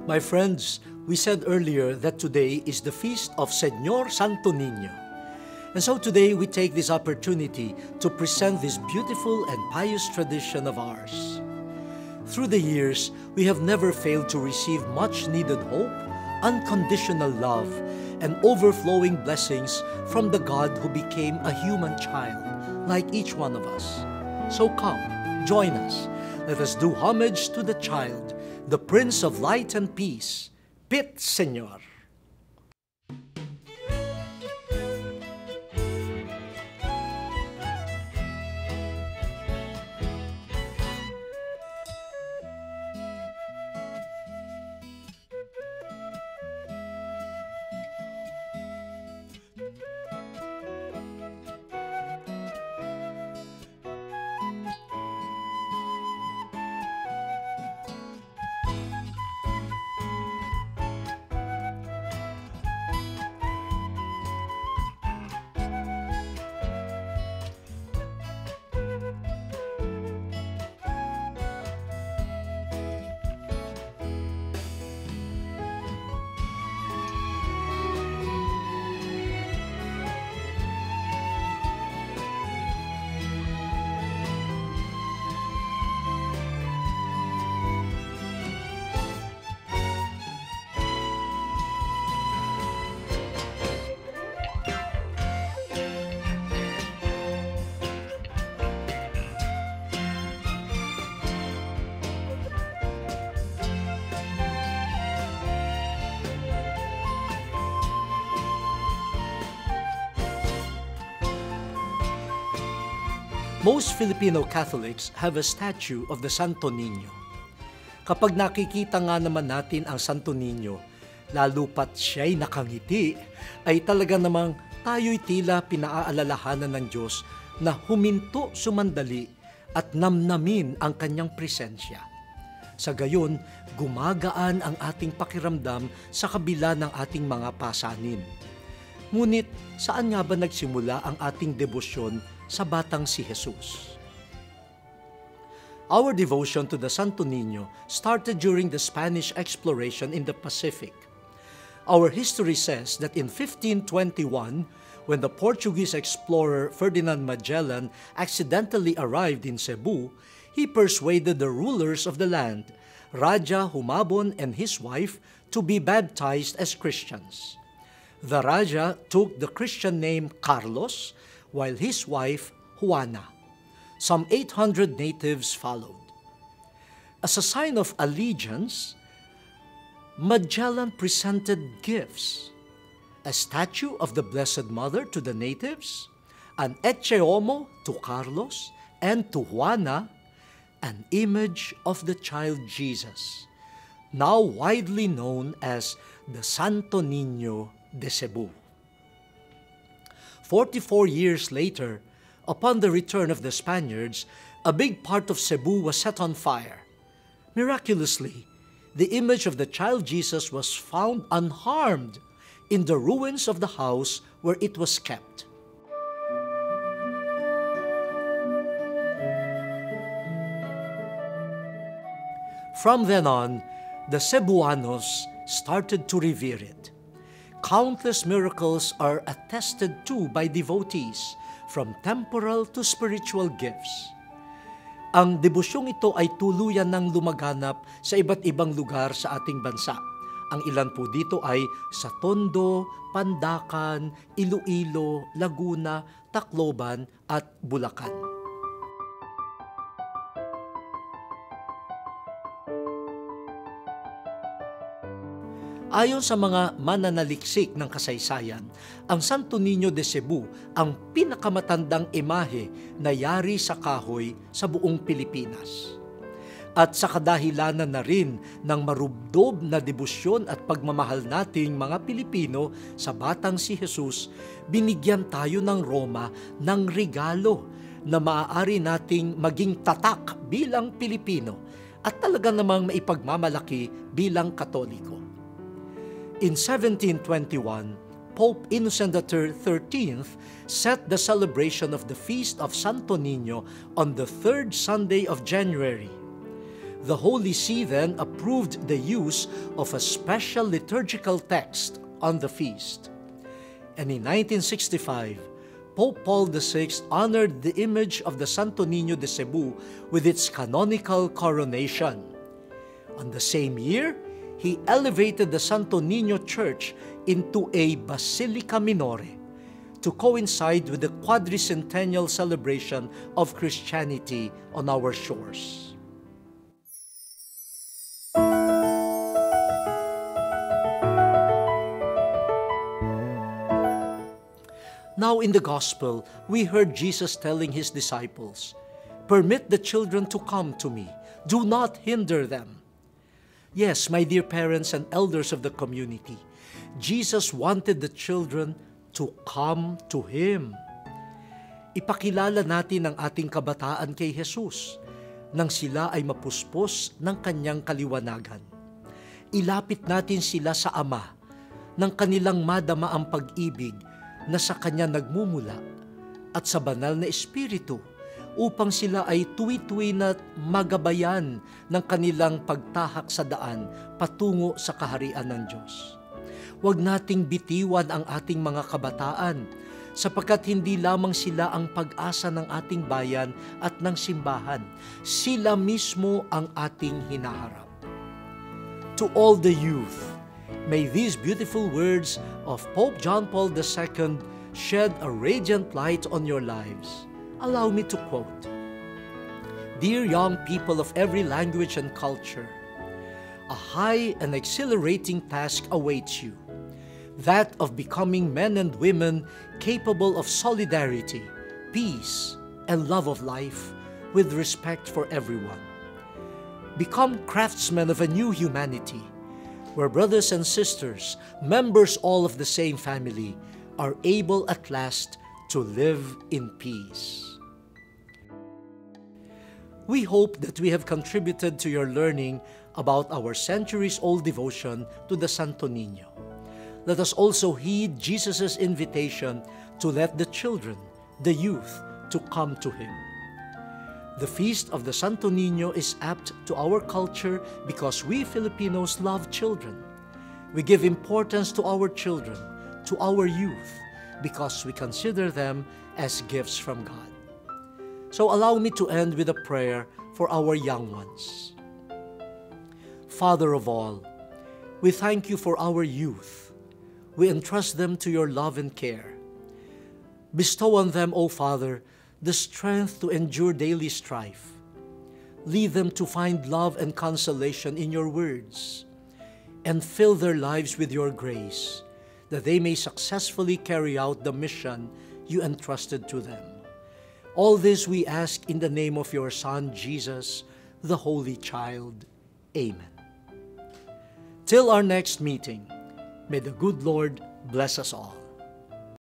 My friends, we said earlier that today is the feast of Señor Santo Niño. And so today we take this opportunity to present this beautiful and pious tradition of ours. Through the years, we have never failed to receive much needed hope, unconditional love, and overflowing blessings from the God who became a human child, like each one of us. So come, join us. Let us do homage to the child, the Prince of Light and Peace, Pit Señor. Most Filipino Catholics have a statue of the Santo Niño. Kapag nakikita nga naman natin ang Santo Niño, lalo pat siya'y nakangiti, ay talaga namang tayo'y tila pinaaalalahanan ng Diyos na huminto sumandali at namnamin ang kanyang presensya. Sa gayon, gumagaan ang ating pakiramdam sa kabila ng ating mga pasanin. Ngunit saan nga ba nagsimula ang ating debosyon sa batang si Jesus? Our devotion to the Santo Niño started during the Spanish exploration in the Pacific. Our history says that in 1521, when the Portuguese explorer Ferdinand Magellan accidentally arrived in Cebu, he persuaded the rulers of the land, Raja Humabon and his wife, to be baptized as Christians. The Raja took the Christian name Carlos, while his wife, Juana. Some 800 natives followed. As a sign of allegiance, Magellan presented gifts: a statue of the Blessed Mother to the natives, an Ecce Homo to Carlos, and to Juana, an image of the child Jesus, now widely known as the Santo Niño de Cebu. 44 years later, upon the return of the Spaniards, a big part of Cebu was set on fire. Miraculously, the image of the child Jesus was found unharmed in the ruins of the house where it was kept. From then on, the Cebuanos started to revere it. Countless miracles are attested to by devotees, from temporal to spiritual gifts. Ang debusyong ito ay tuluyan ng lumaganap sa iba't ibang lugar sa ating bansa. Ang ilan po dito ay sa Tondo, Pandacan, Iloilo, Laguna, Tacloban at Bulacan. Ayon sa mga mananaliksik ng kasaysayan, ang Santo Niño de Cebu ang pinakamatandang imahe na yari sa kahoy sa buong Pilipinas. At sa kadahilanan na rin ng marubdob na debosyon at pagmamahal nating mga Pilipino sa batang si Jesus, binigyan tayo ng Roma ng regalo na maaari nating maging tatak bilang Pilipino at talaga namang maipagmamalaki bilang Katoliko. In 1721, Pope Innocent XIII set the celebration of the Feast of Santo Niño on the third Sunday of January. The Holy See then approved the use of a special liturgical text on the feast. And in 1965, Pope Paul VI honored the image of the Santo Niño de Cebu with its canonical coronation. On the same year, he elevated the Santo Niño Church into a Basilica Minore to coincide with the quadricentennial celebration of Christianity on our shores. Now in the Gospel, we heard Jesus telling his disciples, "Permit the children to come to me. Do not hinder them." Yes, my dear parents and elders of the community, Jesus wanted the children to come to Him. Ipakilala natin ang ating kabataan kay Jesus nang sila ay mapuspos ng Kanyang kaliwanagan. Ilapit natin sila sa Ama nang kanilang madama ang pag-ibig na sa Kanya nagmumula at sa banal na Espiritu upang sila ay tuwi-tuwi na magabayan ng kanilang pagtahak sa daan patungo sa kaharian ng Diyos. Huwag nating bitiwan ang ating mga kabataan sapagkat hindi lamang sila ang pag-asa ng ating bayan at ng simbahan. Sila mismo ang ating hinaharap. To all the youth, may these beautiful words of Pope John Paul II shed a radiant light on your lives. Allow me to quote, "Dear young people of every language and culture, a high and exhilarating task awaits you, that of becoming men and women capable of solidarity, peace, and love of life with respect for everyone. Become craftsmen of a new humanity, where brothers and sisters, members all of the same family, are able at last to live in peace." We hope that we have contributed to your learning about our centuries-old devotion to the Santo Niño. Let us also heed Jesus' invitation to let the children, the youth, to come to Him. The feast of the Santo Niño is apt to our culture because we Filipinos love children. We give importance to our children, to our youth, because we consider them as gifts from God. So allow me to end with a prayer for our young ones. Father of all, we thank you for our youth. We entrust them to your love and care. Bestow on them, O Father, the strength to endure daily strife. Lead them to find love and consolation in your words, and fill their lives with your grace, that they may successfully carry out the mission you entrusted to them. All this we ask in the name of your Son, Jesus, the Holy Child. Amen. Till our next meeting, may the good Lord bless us all.